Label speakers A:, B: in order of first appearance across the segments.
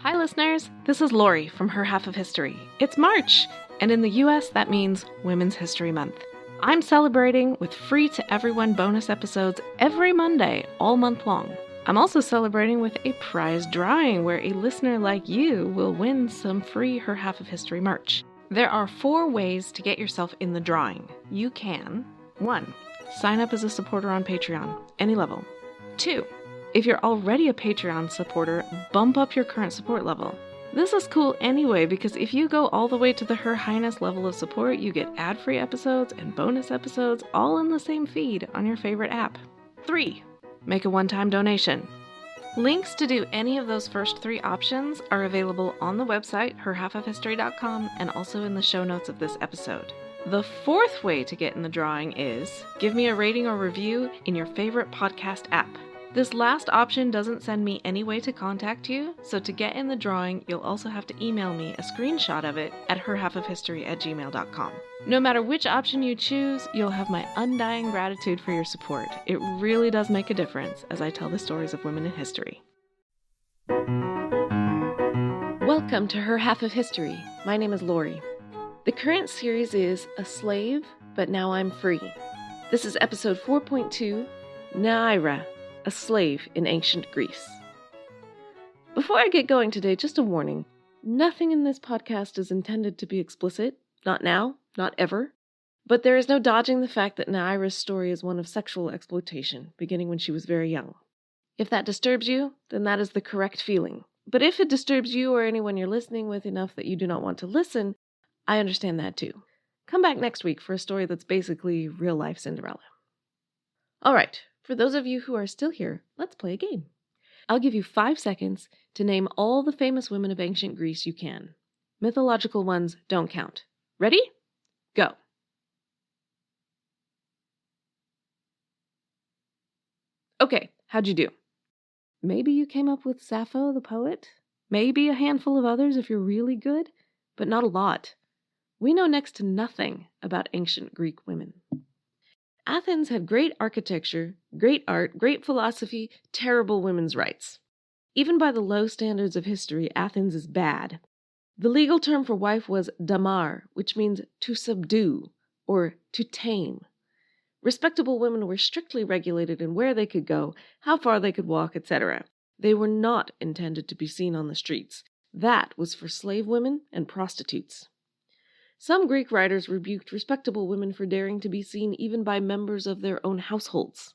A: Hi listeners, this is Lori from Her Half of History. It's March, and in the US that means Women's History Month. I'm celebrating with free to everyone bonus episodes every Monday, all month long. I'm also celebrating with a prize drawing where a listener like you will win some free Her Half of History merch. There are 4 ways to get yourself in the drawing. You can 1. Sign up as a supporter on Patreon, any level. 2. If you're already a Patreon supporter, bump up your current support level. This is cool anyway because if you go all the way to the Her Highness level of support, you get ad-free episodes and bonus episodes all in the same feed on your favorite app. 3. Make a one-time donation. Links to do any of those first 3 options are available on the website, herhalfofhistory.com, and also in the show notes of this episode. The 4th way to get in the drawing is give me a rating or review in your favorite podcast app. This last option doesn't send me any way to contact you, so to get in the drawing, you'll also have to email me a screenshot of it at herhalfofhistory@gmail.com. No matter which option you choose, you'll have my undying gratitude for your support. It really does make a difference as I tell the stories of women in history. Welcome to Her Half of History. My name is Lori. The current series is A Slave, But Now I'm Free. This is episode 4.2, Neaira, a slave in ancient Greece. Before I get going today, just a warning. Nothing in this podcast is intended to be explicit. Not now, not ever. But there is no dodging the fact that Neaira's story is one of sexual exploitation, beginning when she was very young. If that disturbs you, then that is the correct feeling. But if it disturbs you or anyone you're listening with enough that you do not want to listen, I understand that too. Come back next week for a story that's basically real-life Cinderella. All right. For those of you who are still here, let's play a game. I'll give you 5 seconds to name all the famous women of ancient Greece you can. Mythological ones don't count. Ready? Go. Okay, how'd you do? Maybe you came up with Sappho the poet? Maybe a handful of others if you're really good, but not a lot. We know next to nothing about ancient Greek women. Athens had great architecture, great art, great philosophy, terrible women's rights. Even by the low standards of history, Athens is bad. The legal term for wife was damar, which means to subdue or to tame. Respectable women were strictly regulated in where they could go, how far they could walk, etc. They were not intended to be seen on the streets. That was for slave women and prostitutes. Some Greek writers rebuked respectable women for daring to be seen even by members of their own households.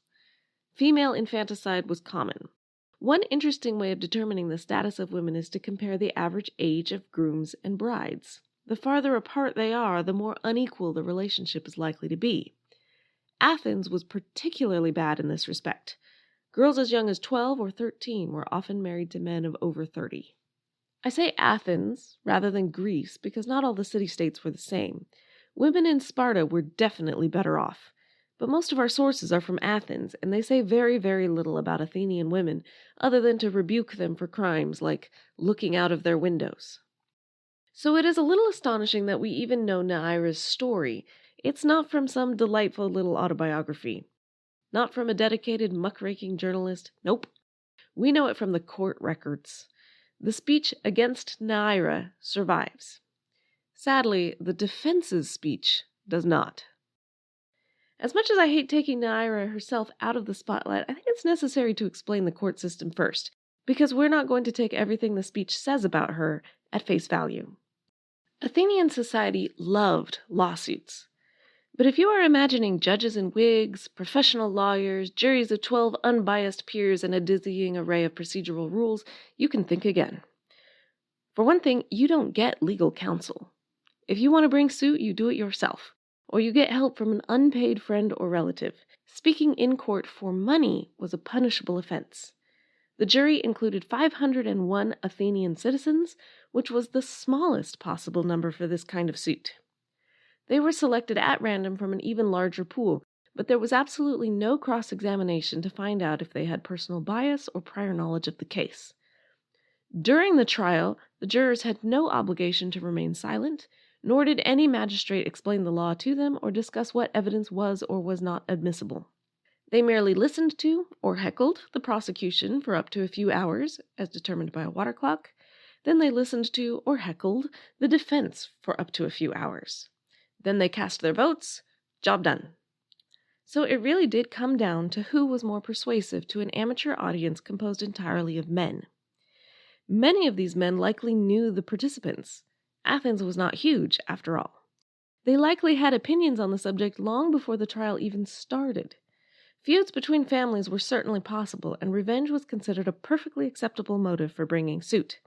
A: Female infanticide was common. One interesting way of determining the status of women is to compare the average age of grooms and brides. The farther apart they are, the more unequal the relationship is likely to be. Athens was particularly bad in this respect. Girls as young as 12 or 13 were often married to men of over 30. I say Athens rather than Greece because not all the city-states were the same. Women in Sparta were definitely better off. But most of our sources are from Athens, and they say very, very little about Athenian women other than to rebuke them for crimes like looking out of their windows. So it is a little astonishing that we even know Neaira's story. It's not from some delightful little autobiography. Not from a dedicated muckraking journalist. Nope. We know it from the court records. The speech against Neaira survives. Sadly, the defense's speech does not. As much as I hate taking Neaira herself out of the spotlight, I think it's necessary to explain the court system first, because we're not going to take everything the speech says about her at face value. Athenian society loved lawsuits. But if you are imagining judges in wigs, professional lawyers, juries of 12 unbiased peers, and a dizzying array of procedural rules, you can think again. For one thing, you don't get legal counsel. If you want to bring suit, you do it yourself, or you get help from an unpaid friend or relative. Speaking in court for money was a punishable offense. The jury included 501 Athenian citizens, which was the smallest possible number for this kind of suit. They were selected at random from an even larger pool, but there was absolutely no cross-examination to find out if they had personal bias or prior knowledge of the case. During the trial, the jurors had no obligation to remain silent, nor did any magistrate explain the law to them or discuss what evidence was or was not admissible. They merely listened to or heckled the prosecution for up to a few hours, as determined by a water clock. Then they listened to or heckled the defense for up to a few hours. Then they cast their votes. Job done. So it really did come down to who was more persuasive to an amateur audience composed entirely of men. Many of these men likely knew the participants. Athens was not huge, after all. They likely had opinions on the subject long before the trial even started. Feuds between families were certainly possible, and revenge was considered a perfectly acceptable motive for bringing suit.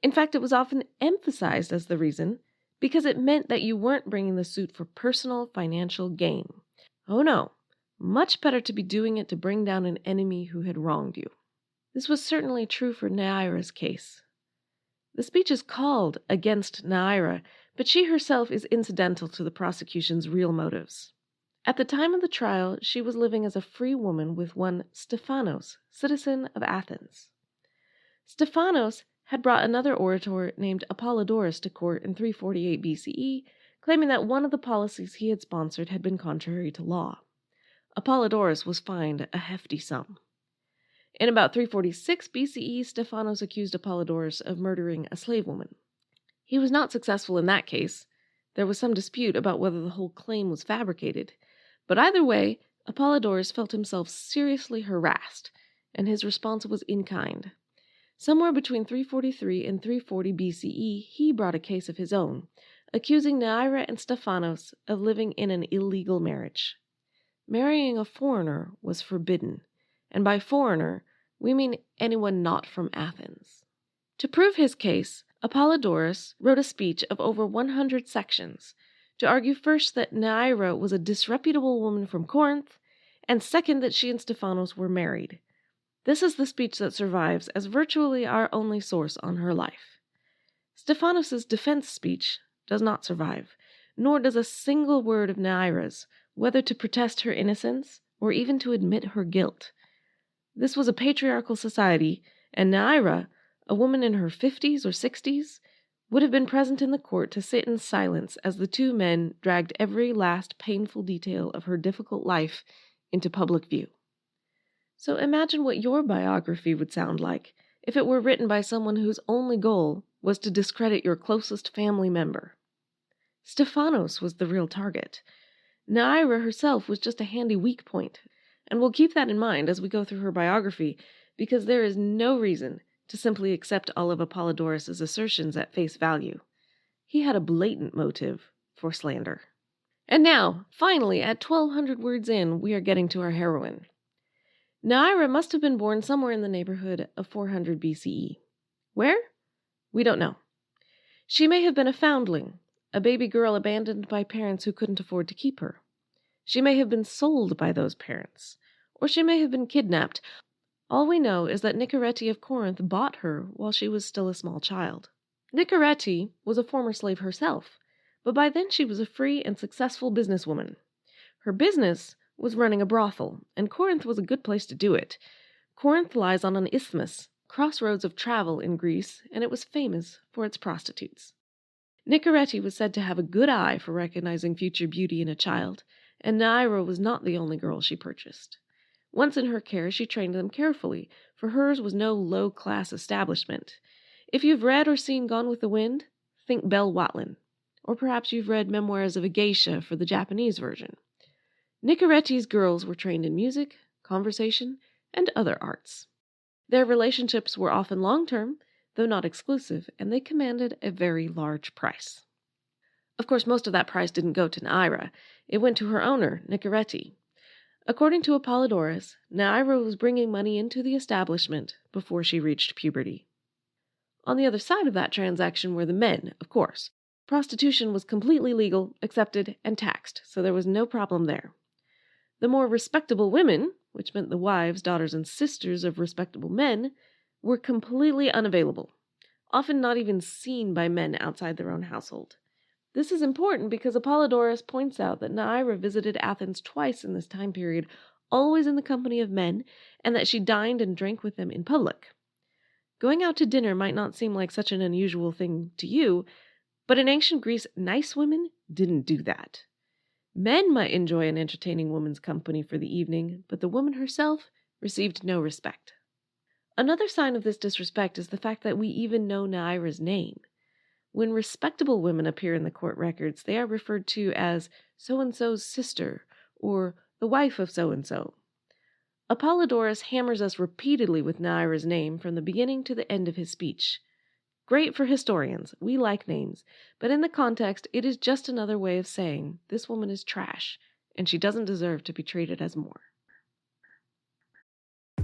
A: In fact, it was often emphasized as the reason because it meant that you weren't bringing the suit for personal financial gain. Oh no, much better to be doing it to bring down an enemy who had wronged you. This was certainly true for Neaira's case. The speech is called against Neaira, but she herself is incidental to the prosecution's real motives. At the time of the trial, she was living as a free woman with one Stephanos, citizen of Athens. Stephanos had brought another orator named Apollodorus to court in 348 BCE, claiming that one of the policies he had sponsored had been contrary to law. Apollodorus was fined a hefty sum. In about 346 BCE, Stephanos accused Apollodorus of murdering a slave woman. He was not successful in that case. There was some dispute about whether the whole claim was fabricated. But either way, Apollodorus felt himself seriously harassed, and his response was in kind. Somewhere between 343 and 340 BCE, he brought a case of his own, accusing Neaira and Stephanos of living in an illegal marriage. Marrying a foreigner was forbidden, and by foreigner, we mean anyone not from Athens. To prove his case, Apollodorus wrote a speech of over 100 sections to argue first that Neaira was a disreputable woman from Corinth, and second that she and Stephanos were married. This is the speech that survives as virtually our only source on her life. Stephanos' defense speech does not survive, nor does a single word of Neaira's, whether to protest her innocence or even to admit her guilt. This was a patriarchal society, and Neaira, a woman in her 50s or 60s, would have been present in the court to sit in silence as the two men dragged every last painful detail of her difficult life into public view. So imagine what your biography would sound like if it were written by someone whose only goal was to discredit your closest family member. Stephanos was the real target. Neaira herself was just a handy weak point, and we'll keep that in mind as we go through her biography, because there is no reason to simply accept all of Apollodorus' assertions at face value. He had a blatant motive for slander. And now, finally, at 1,200 words in, we are getting to our heroine. Neaira must have been born somewhere in the neighborhood of 400 BCE. Where? We don't know. She may have been a foundling, a baby girl abandoned by parents who couldn't afford to keep her. She may have been sold by those parents, or she may have been kidnapped. All we know is that Neaira of Corinth bought her while she was still a small child. Neaira was a former slave herself, but by then she was a free and successful businesswoman. Her business was running a brothel, and Corinth was a good place to do it. Corinth lies on an isthmus, crossroads of travel in Greece, and it was famous for its prostitutes. Neaira was said to have a good eye for recognizing future beauty in a child, and Neaira was not the only girl she purchased. Once in her care, she trained them carefully, for hers was no low-class establishment. If you've read or seen Gone with the Wind, think Belle Watlin. Or perhaps you've read Memoirs of a Geisha for the Japanese version. Neaira's girls were trained in music, conversation, and other arts. Their relationships were often long-term, though not exclusive, and they commanded a very large price. Of course, most of that price didn't go to Neaira. It went to her owner, Neaira. According to Apollodorus, Neaira was bringing money into the establishment before she reached puberty. On the other side of that transaction were the men, of course. Prostitution was completely legal, accepted, and taxed, so there was no problem there. The more respectable women, which meant the wives, daughters, and sisters of respectable men, were completely unavailable, often not even seen by men outside their own household. This is important because Apollodorus points out that Neaira visited Athens twice in this time period, always in the company of men, and that she dined and drank with them in public. Going out to dinner might not seem like such an unusual thing to you, but in ancient Greece, nice women didn't do that. Men might enjoy an entertaining woman's company for the evening, but the woman herself received no respect. Another sign of this disrespect is the fact that we even know Neaira's name. When respectable women appear in the court records, they are referred to as so-and-so's sister or the wife of so-and-so. Apollodorus hammers us repeatedly with Neaira's name from the beginning to the end of his speech. Great for historians, we like names, but in the context, it is just another way of saying this woman is trash, and she doesn't deserve to be treated as more.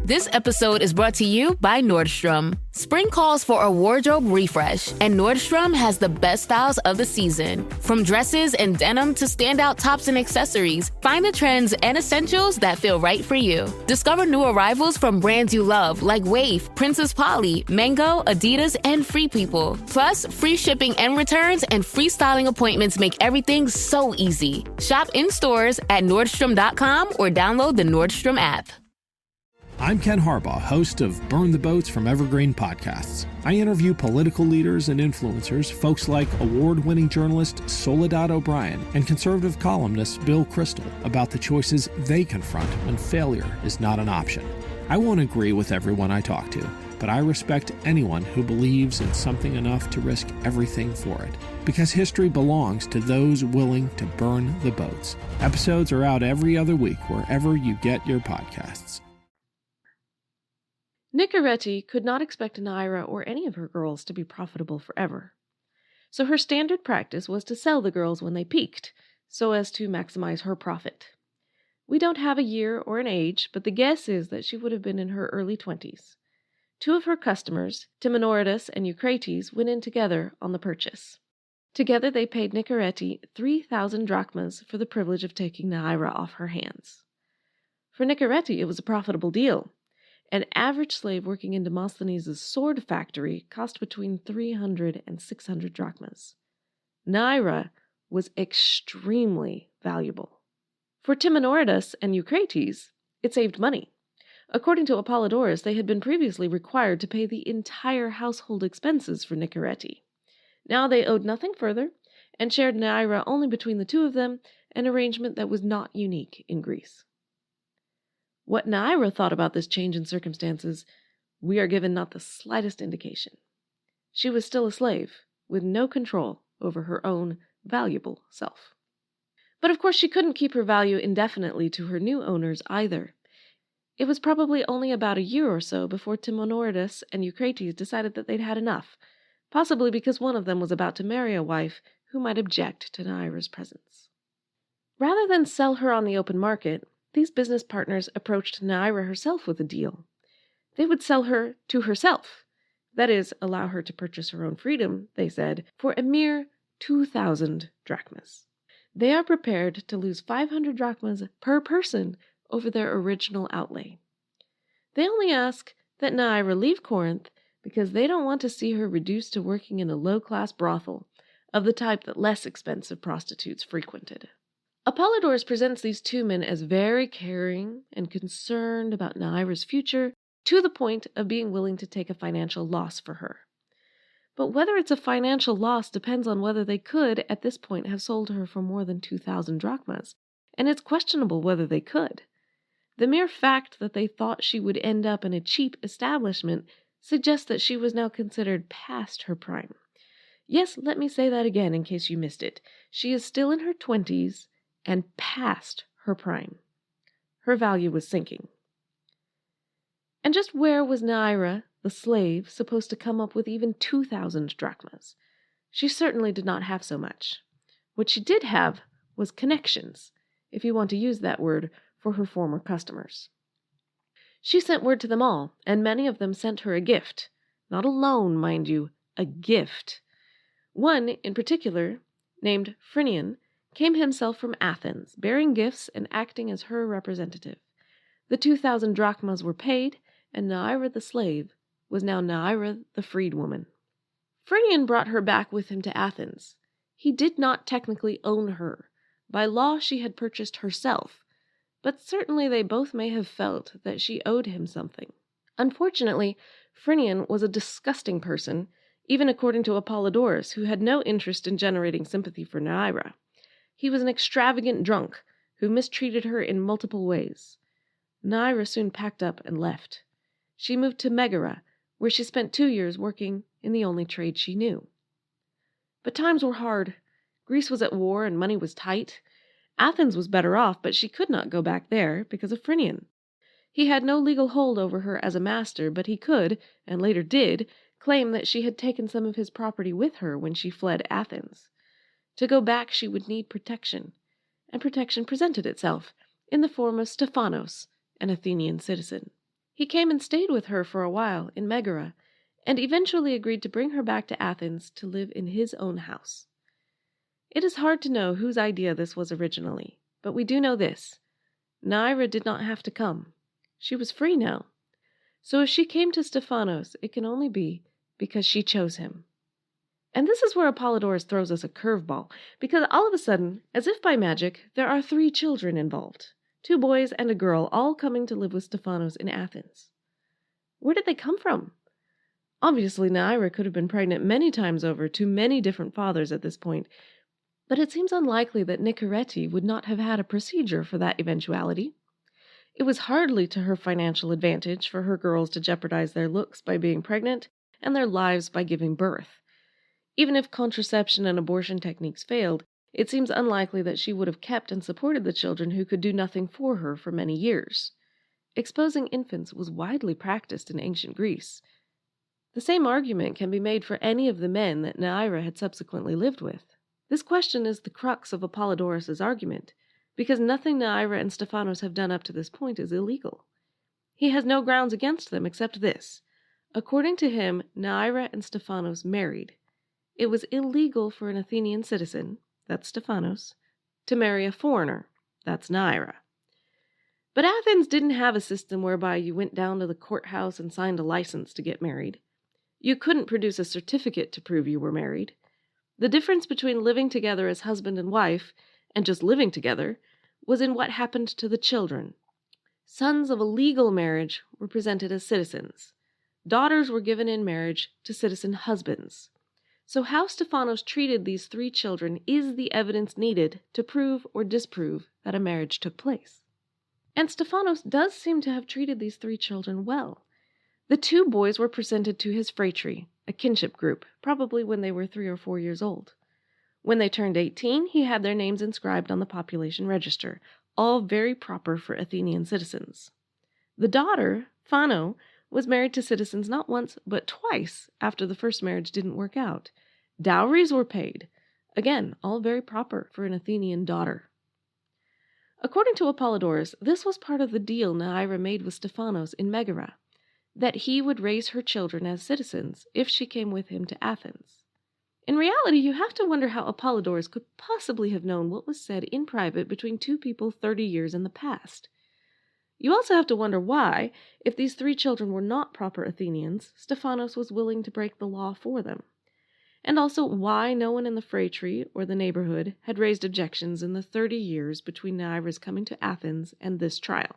B: This episode is brought to you by Nordstrom. Spring calls for a wardrobe refresh, and Nordstrom has the best styles of the season. From dresses and denim to standout tops and accessories, find the trends and essentials that feel right for you. Discover new arrivals from brands you love like Wave, Princess Polly, Mango, Adidas, and Free People. Plus, free shipping and returns and free styling appointments make everything so easy. Shop in stores at Nordstrom.com or download the Nordstrom app.
C: I'm Ken Harbaugh, host of Burn the Boats from Evergreen Podcasts. I interview political leaders and influencers, folks like award-winning journalist Soledad O'Brien and conservative columnist Bill Kristol about the choices they confront when failure is not an option. I won't agree with everyone I talk to, but I respect anyone who believes in something enough to risk everything for it. Because history belongs to those willing to burn the boats. Episodes are out every other week wherever you get your podcasts.
A: Nicaretti could not expect Neaira or any of her girls to be profitable forever. So her standard practice was to sell the girls when they peaked, so as to maximize her profit. We don't have a year or an age, but the guess is that she would have been in her early 20s. Two of her customers, Timanoridas and Eucrates, went in together on the purchase. Together they paid Nicaretti 3,000 drachmas for the privilege of taking Neaira off her hands. For Nicaretti, it was a profitable deal. An average slave working in Demosthenes' sword factory cost between 300 and 600 drachmas. Neaira was extremely valuable. For Timanoridas and Eucrates, it saved money. According to Apollodorus, they had been previously required to pay the entire household expenses for Nicaretti. Now they owed nothing further, and shared Neaira only between the two of them, an arrangement that was not unique in Greece. What Neaira thought about this change in circumstances, we are given not the slightest indication. She was still a slave, with no control over her own valuable self. But of course she couldn't keep her value indefinitely to her new owners either. It was probably only about a year or so before Timanoridas and Eucrates decided that they'd had enough, possibly because one of them was about to marry a wife who might object to Neaira's presence. Rather than sell her on the open market, these business partners approached Neaira herself with a deal. They would sell her to herself. That is, allow her to purchase her own freedom, they said, for a mere 2,000 drachmas. They are prepared to lose 500 drachmas per person over their original outlay. They only ask that Neaira leave Corinth because they don't want to see her reduced to working in a low-class brothel of the type that less expensive prostitutes frequented. Apollodorus presents these two men as very caring and concerned about Neaira's future, to the point of being willing to take a financial loss for her. But whether it's a financial loss depends on whether they could, at this point, have sold her for more than 2,000 drachmas, and it's questionable whether they could. The mere fact that they thought she would end up in a cheap establishment suggests that she was now considered past her prime. Yes, let me say that again in case you missed it. She is still in her 20s, and past her prime. Her value was sinking. And just where was Neaira, the slave, supposed to come up with even 2,000 drachmas? She certainly did not have so much. What she did have was connections, if you want to use that word, for her former customers. She sent word to them all, and many of them sent her a gift. Not a loan, mind you, a gift. One, in particular, named Phrynion, came himself from Athens, bearing gifts and acting as her representative. The 2,000 drachmas were paid, and Neaira the slave was now Neaira the freedwoman. Phrynion brought her back with him to Athens. He did not technically own her. By law she had purchased herself, but certainly they both may have felt that she owed him something. Unfortunately, Phrynion was a disgusting person, even according to Apollodorus, who had no interest in generating sympathy for Neaira. He was an extravagant drunk who mistreated her in multiple ways. Neaira soon packed up and left. she moved to Megara, where she spent 2 years working in the only trade she knew. But times were hard. Greece was at war and money was tight. Athens was better off, but she could not go back there because of Phrynion. He had no legal hold over her as a master, but he could, and later did, claim that she had taken some of his property with her when she fled Athens. To go back she would need protection, and protection presented itself in the form of Stephanos, an Athenian citizen. He came and stayed with her for a while in Megara, and eventually agreed to bring her back to Athens to live in his own house. It is hard to know whose idea this was originally, but we do know this. Neaira did not have to come. She was free now. So if she came to Stephanos, it can only be because she chose him. And this is where Apollodorus throws us a curveball, because all of a sudden, as if by magic, there are 3 children involved. 2 boys and a girl, all coming to live with Stephanos in Athens. Where did they come from? Obviously, Neaira could have been pregnant many times over to many different fathers at this point, but it seems unlikely that Nicorete would not have had a procedure for that eventuality. It was hardly to her financial advantage for her girls to jeopardize their looks by being pregnant and their lives by giving birth. Even if contraception and abortion techniques failed, it seems unlikely that she would have kept and supported the children who could do nothing for her for many years. Exposing infants was widely practiced in ancient Greece. The same argument can be made for any of the men that Neaira had subsequently lived with. This question is the crux of Apollodorus's argument, because nothing Neaira and Stephanos have done up to this point is illegal. He has no grounds against them except this. According to him, Neaira and Stephanos married. It was illegal for an Athenian citizen, that's Stephanos, to marry a foreigner, that's Neaira. But Athens didn't have a system whereby you went down to the courthouse and signed a license to get married. You couldn't produce a certificate to prove you were married. The difference between living together as husband and wife and just living together was in what happened to the children. Sons of a legal marriage were presented as citizens. Daughters were given in marriage to citizen husbands. So how Stephanos treated these 3 children is the evidence needed to prove or disprove that a marriage took place. And Stephanos does seem to have treated these 3 children well. The 2 boys were presented to his phratry, a kinship group, probably when they were 3 or 4 years old. When they turned 18, he had their names inscribed on the population register, all very proper for Athenian citizens. The daughter, Phano, was married to citizens not once but twice after the first marriage didn't work out. Dowries were paid. Again, all very proper for an Athenian daughter. According to Apollodorus, this was part of the deal Neaira made with Stephanos in Megara, that he would raise her children as citizens if she came with him to Athens. In reality, you have to wonder how Apollodorus could possibly have known what was said in private between 2 people 30 years in the past. You also have to wonder why, if these 3 children were not proper Athenians, Stephanos was willing to break the law for them. And also why no one in the phratry or the neighborhood had raised objections in the 30 years between Neaira's coming to Athens and this trial.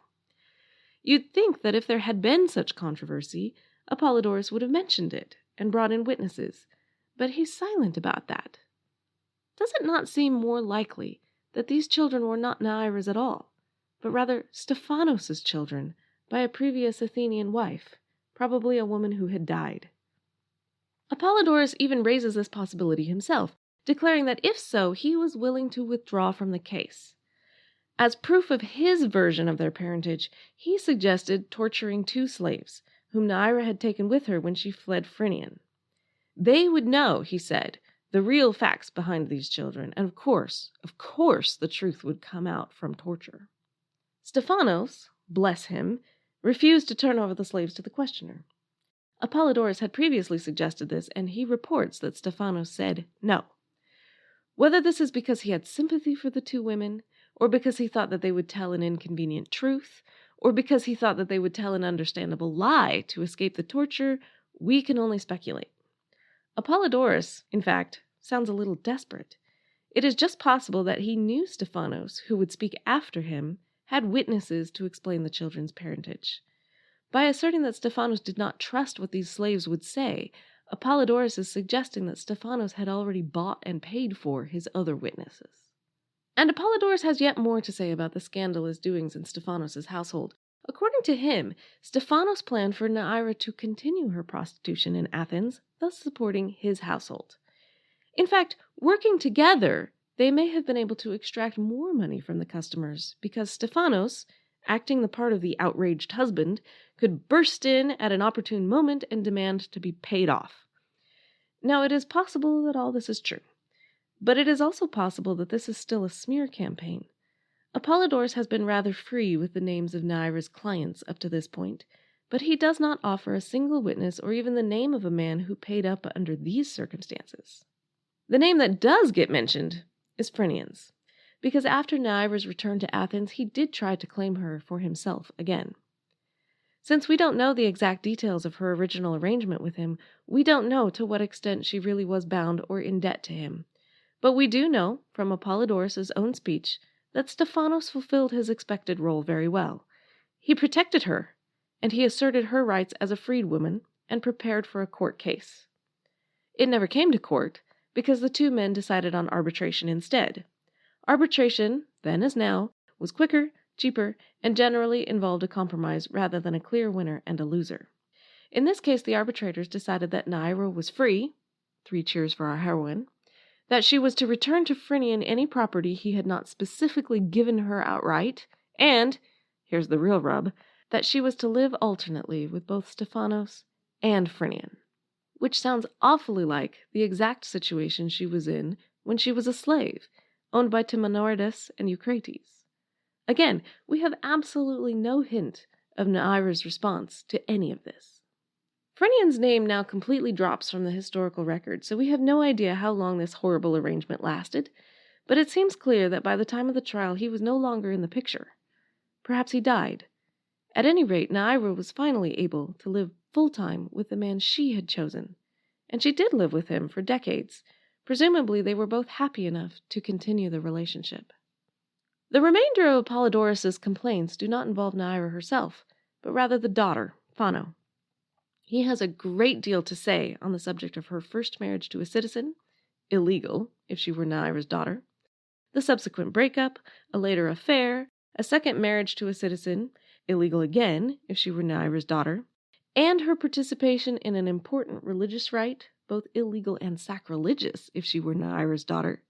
A: You'd think that if there had been such controversy, Apollodorus would have mentioned it and brought in witnesses, but he's silent about that. Does it not seem more likely that these children were not Neaira's at all, but rather Stephanos' children by a previous Athenian wife, probably a woman who had died? Apollodorus even raises this possibility himself, declaring that if so, he was willing to withdraw from the case. As proof of his version of their parentage, he suggested torturing 2 slaves, whom Neaira had taken with her when she fled Phrynion. They would know, he said, the real facts behind these children, and of course, the truth would come out from torture. Stephanos, bless him, refused to turn over the slaves to the questioner. Apollodorus had previously suggested this, and he reports that Stephanos said no. Whether this is because he had sympathy for the 2 women, or because he thought that they would tell an inconvenient truth, or because he thought that they would tell an understandable lie to escape the torture, we can only speculate. Apollodorus, in fact, sounds a little desperate. It is just possible that he knew Stephanos, who would speak after him, had witnesses to explain the children's parentage. By asserting that Stephanos did not trust what these slaves would say, Apollodorus is suggesting that Stephanos had already bought and paid for his other witnesses. And Apollodorus has yet more to say about the scandalous doings in Stephanos' household. According to him, Stephanos planned for Neaira to continue her prostitution in Athens, thus supporting his household. In fact, working together, they may have been able to extract more money from the customers because Stephanos, acting the part of the outraged husband, could burst in at an opportune moment and demand to be paid off. Now, it is possible that all this is true, but it is also possible that this is still a smear campaign. Apollodorus has been rather free with the names of Neaira's clients up to this point, but he does not offer a single witness or even the name of a man who paid up under these circumstances. The name that does get mentioned is Phrynian's, because after Neaira's return to Athens, he did try to claim her for himself again. Since we don't know the exact details of her original arrangement with him, we don't know to what extent she really was bound or in debt to him. But we do know, from Apollodorus' own speech, that Stephanos fulfilled his expected role very well. He protected her, and he asserted her rights as a freedwoman and prepared for a court case. It never came to court, because the two men decided on arbitration instead. Arbitration, then as now, was quicker, cheaper, and generally involved a compromise rather than a clear winner and a loser. In this case, the arbitrators decided that Neaira was free, 3 cheers for our heroine, that she was to return to Phrynian any property he had not specifically given her outright, and, here's the real rub, that she was to live alternately with both Stephanos and Phrynian, which sounds awfully like the exact situation she was in when she was a slave, owned by Timanoridas and Eucrates. Again, we have absolutely no hint of Neaira's response to any of this. Phrynian's name now completely drops from the historical record, so we have no idea how long this horrible arrangement lasted, but it seems clear that by the time of the trial he was no longer in the picture. Perhaps he died. At any rate, Neaira was finally able to live full-time with the man she had chosen, and she did live with him for decades. Presumably they were both happy enough to continue the relationship. The remainder of Apollodorus' complaints do not involve Neaira herself, but rather the daughter, Phano. He has a great deal to say on the subject of her first marriage to a citizen, illegal if she were Neaira's daughter, the subsequent breakup, a later affair, a second marriage to a citizen, illegal again if she were Neaira's daughter, and her participation in an important religious rite, both illegal and sacrilegious if she were Neaira's daughter.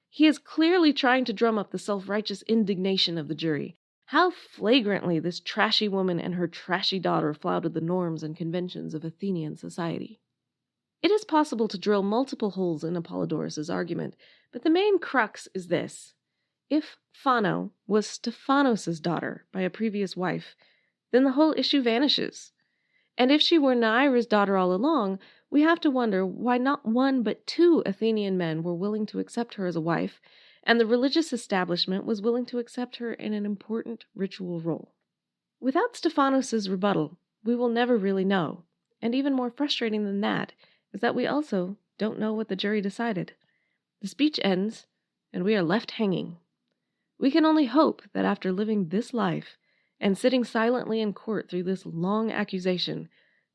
A: He is clearly trying to drum up the self-righteous indignation of the jury. How flagrantly this trashy woman and her trashy daughter flouted the norms and conventions of Athenian society. It is possible to drill multiple holes in Apollodorus' argument, but the main crux is this. If Phano was Stephanos' daughter by a previous wife, then the whole issue vanishes. And if she were Neaira's daughter all along, we have to wonder why not 1 but 2 Athenian men were willing to accept her as a wife, and the religious establishment was willing to accept her in an important ritual role. Without Stephanos' rebuttal, we will never really know, and even more frustrating than that is that we also don't know what the jury decided. The speech ends, and we are left hanging. We can only hope that after living this life and sitting silently in court through this long accusation,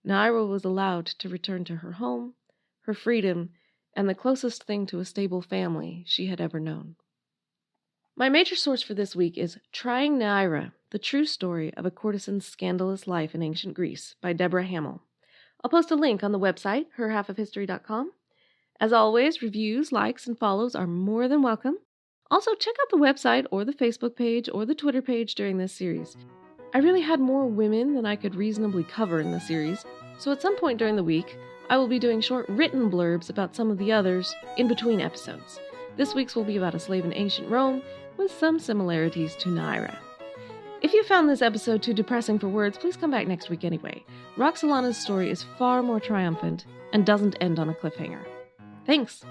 A: Neaira was allowed to return to her home, her freedom, and the closest thing to a stable family she had ever known. My major source for this week is Trying Neaira, The True Story of a Courtesan's Scandalous Life in Ancient Greece by Deborah Hamill. I'll post a link on the website, herhalfofhistory.com. As always, reviews, likes, and follows are more than welcome. Also, check out the website or the Facebook page or the Twitter page during this series. I really had more women than I could reasonably cover in the series, so at some point during the week, I will be doing short written blurbs about some of the others in between episodes. This week's will be about a slave in ancient Rome, with some similarities to Neaira. If you found this episode too depressing for words, please come back next week anyway. Roxolana's story is far more triumphant and doesn't end on a cliffhanger. Thanks!